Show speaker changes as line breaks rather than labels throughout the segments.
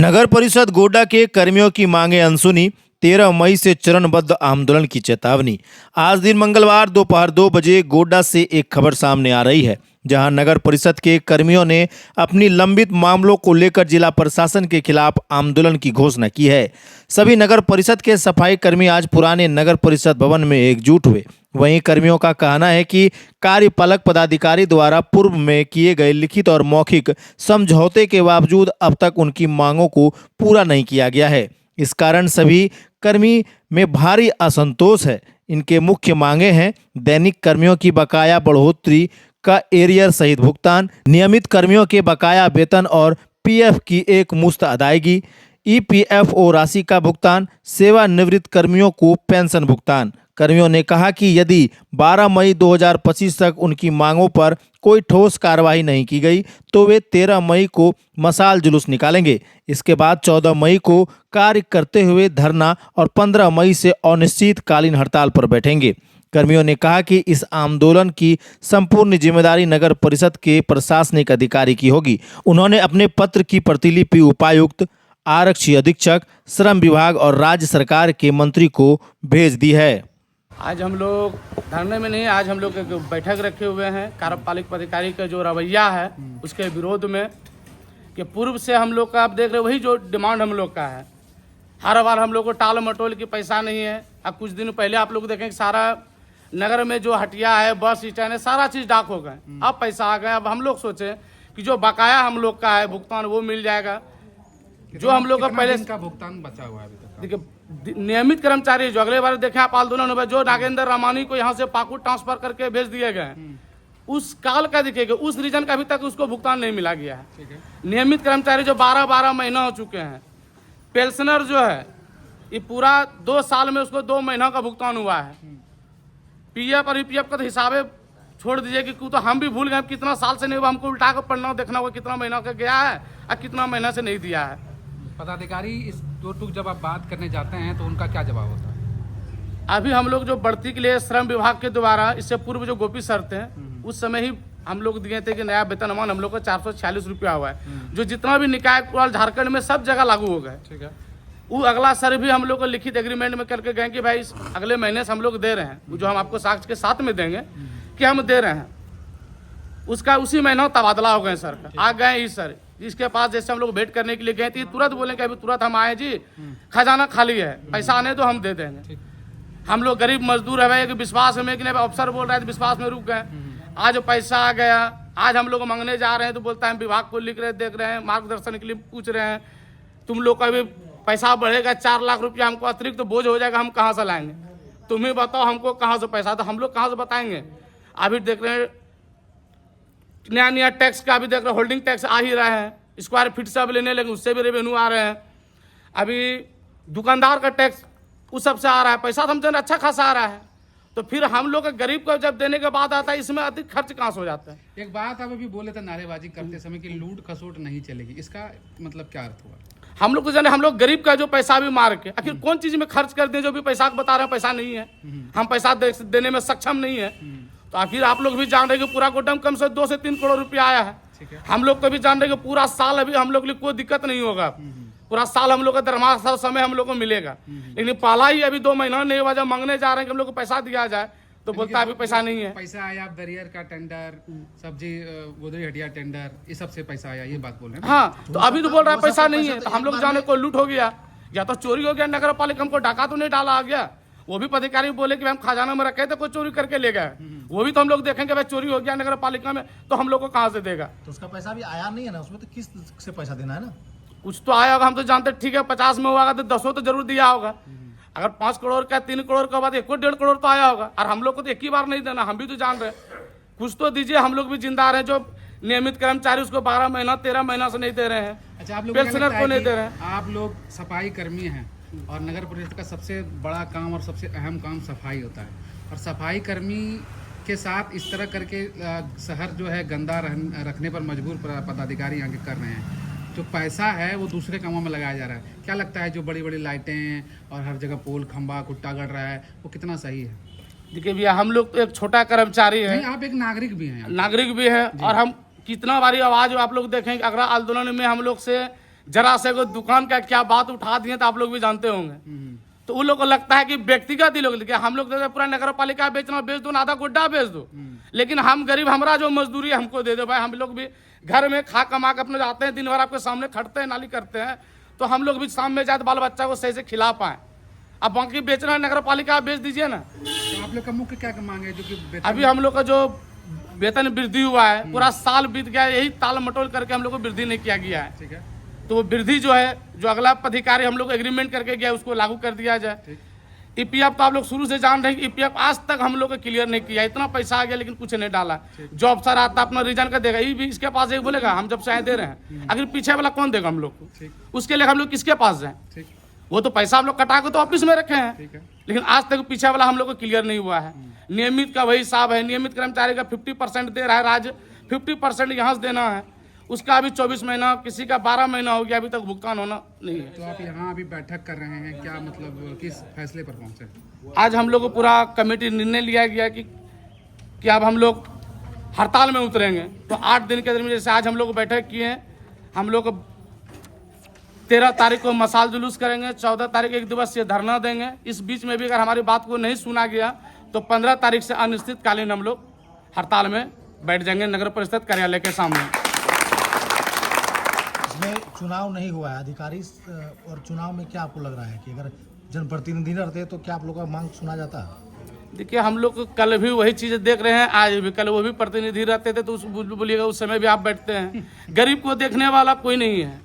नगर परिषद गोड्डा के कर्मियों की मांगे अनसुनी, 13 मई से चरणबद्ध आंदोलन की चेतावनी। आज दिन मंगलवार दोपहर 2 बजे गोड्डा से एक खबर सामने आ रही है, जहां नगर परिषद के कर्मियों ने अपनी लंबित मामलों को लेकर जिला प्रशासन के खिलाफ आंदोलन की घोषणा की है। सभी नगर परिषद के सफाई कर्मी आज पुराने नगर परिषद भवन में एकजुट हुए। वहीं कर्मियों का कहना है कि कार्यपालक पदाधिकारी द्वारा पूर्व में किए गए लिखित और मौखिक समझौते के बावजूद अब तक उनकी मांगों को पूरा नहीं किया गया है। इस कारण सभी कर्मी में भारी असंतोष है। इनके मुख्य मांगे हैं दैनिक कर्मियों की बकाया बढ़ोतरी का एरियर सहित भुगतान, नियमित कर्मियों के बकाया वेतन और पीएफ की एक मुश्त अदायगी, ईपीएफओ राशि का भुगतान, सेवानिवृत्त कर्मियों को पेंशन भुगतान। कर्मियों ने कहा कि यदि 12 मई 2025 तक उनकी मांगों पर कोई ठोस कार्रवाई नहीं की गई तो वे 13 मई को मशाल जुलूस निकालेंगे। इसके बाद 14 मई को कार्य करते हुए धरना और 15 मई से अनिश्चितकालीन हड़ताल पर बैठेंगे। कर्मियों ने कहा कि इस आंदोलन की संपूर्ण जिम्मेदारी नगर परिषद के प्रशासनिक अधिकारी की होगी। उन्होंने अपने पत्र की प्रतिलिपि उपायुक्त, आरक्षी अधीक्षक, श्रम विभाग और राज्य सरकार के मंत्री को भेज दी है।
आज हम लोग धरने में नहीं, आज हम लोग एक बैठक रखे हुए हैं। कार्यपालक पदाधिकारी का जो रवैया है उसके विरोध में, कि पूर्व से हम लोग का आप देख रहे वही जो डिमांड हम लोग का है। हर बार हम लोग को टाल मटोल की पैसा नहीं है। अब कुछ दिन पहले आप लोग देखें कि सारा नगर में जो हटिया है, बस स्टैंड है, सारा चीज़ डाक हो गए। अब पैसा आ गया। अब हम लोग सोचे कि जो बकाया हम लोग का है भुगतान वो मिल जाएगा। जो हम लोग का पहले
का भुगतान बचा हुआ है अभी तक।
देखिए, नियमित कर्मचारी जो अगले बार देखें आप आंदोलन में जो नागेंद्र रामानी को यहाँ से पाकुड़ ट्रांसफर करके भेज दिए गए, उस काल का देखिएगा, उस रीजन का अभी तक उसको भुगतान नहीं मिला गया है। नियमित कर्मचारी जो 12-12 महीना हो चुके हैं। पेंशनर जो है ये पूरा 2 साल में उसको 2 महीना का भुगतान हुआ है। पीएफ और ईपीएफ का तो हिसाबे छोड़ दीजिए कि तो हम भी भूल गए कितना साल से नहीं हुआ। हमको उल्टा कर पढ़ना देखना होगा कितना महीना का गया है और कितना महीना से नहीं दिया है।
पदाधिकारी इस दो टूक जब आप बात करने जाते हैं तो उनका क्या जवाब होता है?
अभी हम लोग जो बढ़ती के लिए श्रम विभाग के द्वारा, इससे पूर्व जो गोपी सर थे उस समय ही हम लोग दिए थे कि नया वेतनमान हम लोग का 446 रुपया हुआ है, जो जितना भी निकाय झारखंड में सब जगह लागू हो गए।
ठीक है।
वो अगला सर भी हम लोग को लिखित एग्रीमेंट में करके गए कि भाई अगले महीने से हम लोग दे रहे हैं, जो हम आपको साक्ष्य के साथ में देंगे कि हम दे रहे हैं। उसका उसी महीना तबादला हो गए सर का। आ गए ही सर इसके पास, जैसे हम लोग वेट करने के लिए गए थे, तुरंत बोले कि अभी तुरंत हम आए जी, खजाना खाली है, पैसा आने तो हम दे देंगे। हम लोग गरीब मजदूर है कि विश्वास में कि नहीं, अफसर बोल रहे थे विश्वास में रुक गए। आज पैसा आ गया, आज हम लोग मांगने जा रहे हैं तो बोलता है हम विभाग को लिख रहे, देख रहे हैं, मार्गदर्शन के लिए पूछ रहे हैं, तुम लोग का भी पैसा बढ़ेगा, 4 लाख रुपया हमको अतिरिक्त तो बोझ हो जाएगा, हम कहाँ से लाएंगे? तुम ही बताओ हमको कहाँ से पैसा, तो हम लोग कहाँ से बताएंगे? अभी देख रहे हैं नया टैक्स का, अभी देख रहे होल्डिंग टैक्स आ ही रहा है, स्क्वायर फीट से अब लेने लगे, उससे भी रेवेन्यू आ रहे हैं। अभी दुकानदार का टैक्स उस सब से आ रहा है, पैसा तो हम अच्छा खासा आ रहा है। तो फिर हम लोग गरीब को जब देने के बाद आता है, इसमें अधिक खर्च कहाँ से हो जाता है?
एक बात आप अभी बोले थे नारेबाजी करते समय कि लूट खसोट नहीं चलेगी, इसका मतलब क्या अर्थ हुआ?
हम लोग तो जाने, हम लोग गरीब का जो पैसा भी मार के आखिर कौन चीज में खर्च कर दें? जो भी पैसा बता रहे हैं पैसा नहीं है, हम पैसा देने में सक्षम नहीं है। तो आखिर आप लोग भी जान रहे कि पूरा गोदाम कम से 2 से 3 करोड़ रुपया आया है। हम लोग को भी जान रहे कि पूरा साल अभी हम लोग के लिए कोई दिक्कत नहीं होगा, पूरा साल हम लोग का दरमाहा समय हम लोग को मिलेगा। लेकिन पहला ही अभी 2 महीना नहीं हुआ, जब मांगने जा रहे हैं कि हम लोग को पैसा दिया जाए तो बोलता है अभी पैसा नहीं है।
पैसा आया बैरियर का टेंडर, सब्जी गोदरी हटिया टेंडर, ये सबसे पैसा आया, ये बात बोल रहे हैं।
हाँ, तो अभी तो बोल रहा है पैसा नहीं है, तो हम लोग जाने को लूट हो गया, या तो चोरी हो गया, नगर पालिका हमको डाका तो नहीं डाला आ गया। वो भी पदाधिकारी बोले कि हम खजाना में रखे थे, कोई चोरी करके ले गए। वो भी तो हम लोग देखेंगे भाई चोरी हो गया नगर पालिका में, तो हम लोग को कहाँ से देगा?
तो उसका पैसा भी आया नहीं है ना, उसमें तो किस से पैसा देना है ना।
कुछ तो आया होगा, हम तो जानते ठीक है 50 में होगा तो 10 तो जरूर दिया होगा। अगर 5 करोड़ का 3 करोड़ का बाद 1.5 करोड़ तो आया होगा, और हम लोग को तो एक ही बार नहीं देना। हम भी तो जान रहे कुछ तो दीजिए, हम लोग भी जिंदा रहे। जो नियमित कर्मचारी उसको 12 महीना 13 महीना से नहीं दे रहे हैं।
अच्छा, आप लोग
पेंशनर को नहीं दे रहे हैं।
आप लोग सफाई कर्मी हैं और नगर परिषद का सबसे बड़ा काम और सबसे अहम काम सफाई होता है, और सफाई कर्मी के साथ इस तरह करके शहर जो है गंदा रखने पर मजबूर पदाधिकारी यहाँ के कर रहे हैं। जो पैसा है वो दूसरे कामों में लगाया जा रहा है। क्या लगता है जो बड़ी बड़ी लाइटें और हर जगह पोल खंबा कुट्टा गड़ रहा है वो कितना सही है?
देखिए भैया, हम लोग तो एक छोटा कर्मचारी है,
आप एक नागरिक भी हैं,
नागरिक भी है, और हम कितना बारी आवाज आप लोग देखेंगे। अगला आंदोलन में हम लोग से जरा से को दुकान का क्या बात उठा दिए तो आप लोग भी जानते होंगे। तो उन लोग को लगता है कि व्यक्तिगत ही लोग, हम लोग दे दो पूरा नगर पालिका बेचना, बेच दो, आधा गोड्डा बेच दो, लेकिन हम गरीब, हमारा जो मजदूरी है हमको दे दो भाई। हम लोग भी घर में खा कमा के अपने जाते हैं, दिन भर आपके सामने खटते हैं, नाली करते हैं, तो हम लोग भी शाम में जाते बाल बच्चा को सही से खिला पाए। अब बाकी बेचना नगर पालिका बेच दीजिए ना।
तो आप लोग का मुख्य क्या मांग है जो कि
अभी हम लोग का जो वेतन वृद्धि हुआ है, पूरा साल बीत गया, यही ताल मटोल करके हम लोग को वृद्धि नहीं किया गया है।
ठीक है,
तो वो वृद्धि जो है, जो अगला अधिकारी हम लोग एग्रीमेंट करके गया, उसको लागू कर दिया जाए। ईपीएफ तो आप लोग शुरू से जान रहे हैं कि ईपीएफ आज तक हम लोग को क्लियर नहीं किया। इतना पैसा आ गया लेकिन कुछ नहीं डाला। जो अफसर आता अपना रिजन का देगा, ये भी इसके पास एक बोलेगा हम जब चाहे दे रहे हैं, अगर पीछे वाला कौन देगा हम लोग को? उसके लिए हम लोग किसके पास जाए?
ठीक,
वो तो पैसा हम लोग कटा के तो ऑफिस में रखे हैं,
ठीक है।
लेकिन आज तक पीछे वाला हम लोग को क्लियर नहीं हुआ है। नियमित का वही हिसाब है, नियमित कर्मचारी का 50% दे रहा है राज्य, 50% यहाँ से देना है। उसका अभी 24 महीना, किसी का 12 महीना हो गया, अभी तक भुगतान होना नहीं है।
तो आप यहाँ अभी बैठक कर रहे हैं, क्या मतलब किस फैसले पर पहुंचे?
आज हम लोग को पूरा कमेटी निर्णय लिया गया कि अब हम लोग हड़ताल में उतरेंगे। तो 8 दिन के दरमियान, जैसे आज हम लोग बैठक किए हैं, हम लोग 13 तारीख को मसाल जुलूस करेंगे, 14 तारीख एक दिवसीय धरना देंगे। इस बीच में भी अगर हमारी बात को नहीं सुना गया तो 15 तारीख से अनिश्चितकालीन हम लोग हड़ताल में बैठ जाएंगे नगर परिषद कार्यालय के सामने।
इसमें चुनाव नहीं हुआ है अधिकारी, और चुनाव में क्या आपको लग रहा है कि अगर जनप्रतिनिधि रहते तो क्या आप लोगों का मांग सुना जाता?
देखिए, हम लोग कल भी वही चीज़ें देख रहे हैं, आज भी। कल वो भी प्रतिनिधि रहते थे तो उस बोलिएगा उस समय भी आप बैठते हैं। गरीब को देखने वाला कोई नहीं है।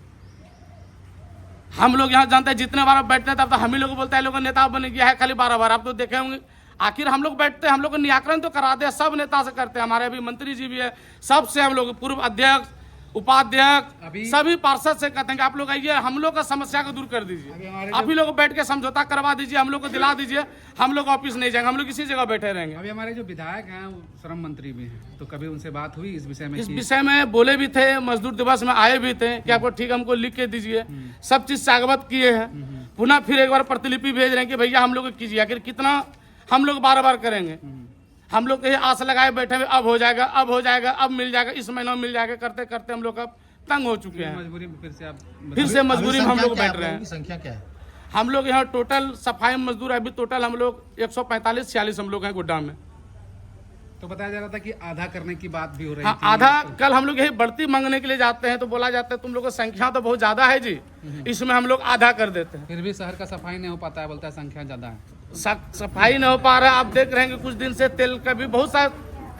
हम लोग यहाँ जानते हैं, जितने बार आप बैठते हैं तब तो हम ही लोग बोलते हैं लोग नेता बन गया है खाली 12 बार। आप तो देखे होंगे, आखिर हम लोग बैठते हैं, हम लोग को निराकरण तो कराते हैं, सब नेता से करते हैं। हमारे अभी मंत्री जी भी है, सबसे हम लोग पूर्व अध्यक्ष, उपाध्यक्ष, सभी पार्षद से कहते हैं कि आप लोग आइए, हम लोग का समस्या को दूर कर दीजिए। आप ही लोग बैठ के समझौता करवा दीजिए, हम लोग को दिला दीजिए, हम लोग ऑफिस नहीं जाएंगे, हम लोग इसी जगह बैठे रहेंगे।
अभी हमारे जो विधायक हैं वो श्रम मंत्री भी हैं, तो कभी उनसे बात हुई इस विषय में?
इस विषय में बोले भी थे, मजदूर दिवस में आए भी थे कि आपको ठीक हमको लिख के दीजिए, सब चीज से अवगत किए हैं। पुनः फिर एक बार प्रतिलिपि भेज रहे हैं कि भैया हम लोग को कीजिए। आखिर कितना हम लोग बार बार करेंगे? हम लोग ये आस लगाए बैठे हुए, अब हो जाएगा, अब हो जाएगा, अब मिल जाएगा, इस महीना मिल जाएगा, करते करते हम लोग अब तंग हो चुके हैं।
मजबूरी में फिर
से मजबूरी में हम लोग बैठ रहे हैं।
संख्या क्या है?
हम लोग यहाँ टोटल सफाई मजदूर अभी टोटल हम लोग 145-46 हम लोग हैं गोड्डा में।
तो बताया जा रहा था कि आधा करने की बात भी हो रही
हाँ,
थी।
आधा कल हम लोग यही बढ़ती मांगने के लिए जाते हैं तो बोला जाता है तुम लोग की संख्या तो बहुत ज्यादा है जी, इसमें हम लोग आधा कर देते हैं।
फिर भी शहर का सफाई नहीं हो पाता है, बोलता है संख्या ज्यादा है।
सफाई नहीं हो पा रहा है। आप देख रहे हैं कि कुछ दिन से तेल का भी बहुत सारा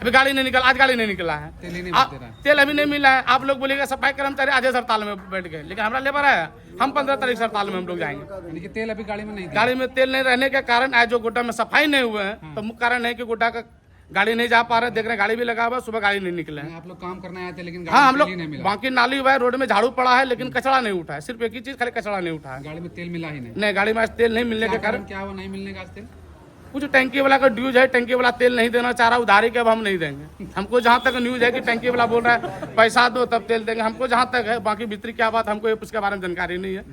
अभी गाड़ी नहीं निकला, आज गाड़ी नहीं निकला है,
तेल ही नहीं
आप-
मिलते रहा।
तेल अभी नहीं मिला है। आप लोग बोलिएगा सफाई कर्मचारी आज हड़ताल में बैठ गए, लेकिन हमारा लेबर है, हम 15 तारीख से हड़ताल में हम लोग जाएंगे।
यानी कि तेल अभी गाड़ी में नहीं था।
गाड़ी में तेल नहीं रहने के कारण आज जो गोड्डा में सफाई नहीं हुए हैं, तो मुख्य कारण है कि गोड्डा का गाड़ी नहीं जा पा रहे। देख रहे हैं गाड़ी भी लगा हुआ, सुबह गाड़ी नहीं निकले हैं।
आप लोग काम करने आए थे लेकिन
हाँ, हम
गाड़ी में
लोग
तेल ही नहीं मिला।
बाकी नाली हुआ है, रोड में झाड़ू पड़ा है, लेकिन कचरा नहीं उठा है। सिर्फ एक ही चीज, खाली कचरा नहीं उठा है।
गाड़ी में तेल मिला ही नहीं।
नहीं, गाड़ी में आज तेल नहीं मिलने के कारण
क्या वो नहीं मिलने का आज तेल?
कुछ टैंकी वाला का ड्यूज है, टैंकी वाला तेल नहीं देना चाह रहा, उधारी के अब हम नहीं देंगे। हमको जहाँ तक न्यूज है कि टैंकी वाला बोल रहा है पैसा दो तब तेल देंगे, हमको जहाँ तक है, बाकी भीतरी क्या बात हमको उसके बारे में जानकारी नहीं है।